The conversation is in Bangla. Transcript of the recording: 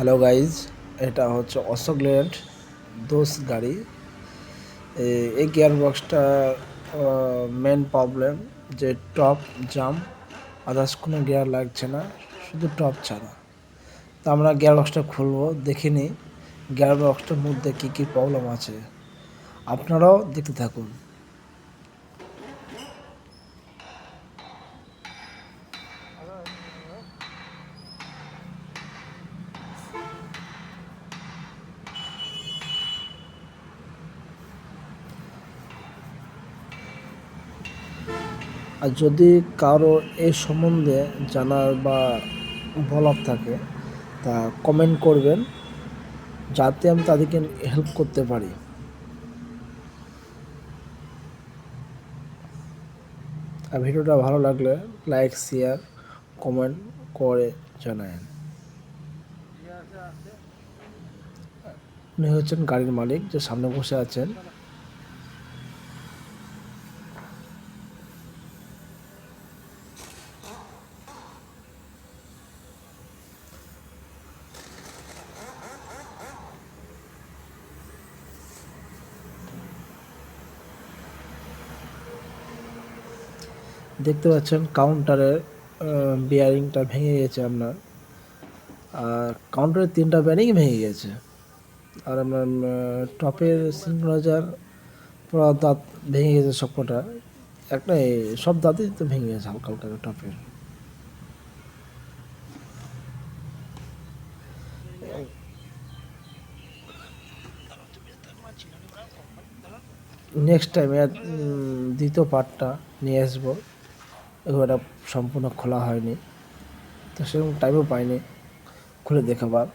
হ্যালো গাইজ, এটা হচ্ছে অশোক লেল্যান্ড দোষ গাড়ি। এই গিয়ার বক্সটা মেন প্রবলেম যে টপ জাম, আদার্স কোনো গিয়ার লাগছে না, শুধু টপ ছাড়া। তো আমরা গিয়ার বক্সটা খুলবো, দেখে নিই গিয়ার বক্সটার মধ্যে কী কী প্রবলেম আছে। আপনারাও দেখতে থাকুন। আর যদি কারো এই সম্বন্ধে জানার বা বলার থাকে তা কমেন্ট করবেন, যাতে আমি তাদেরকে হেল্প করতে পারি। আর ভিডিওটা ভালো লাগলে লাইক, শেয়ার, কমেন্ট করে জানায়েন। উনি হচ্ছেন গাড়ির মালিক, যে সামনে বসে আছেন। দেখতে পাচ্ছেন কাউন্টারের বিয়ারিংটা ভেঙে গেছে আপনার, আর কাউন্টারের 3টা বিয়ারিং ভেঙে গেছে। আর আপনার টপের সিনক্রোনাইজার পুরো দাঁত ভেঙে গেছে সবকটা, একটা সব দাঁতই তো ভেঙে গেছে হালকা হালকা টপের। নেক্সট টাইম এর দ্বিতীয় পার্টটা নিয়ে আসবো। এগুলো সম্পূর্ণ খোলা হয়নি, তো সেরকম টাইমও পাইনি খুলে দেখাবার।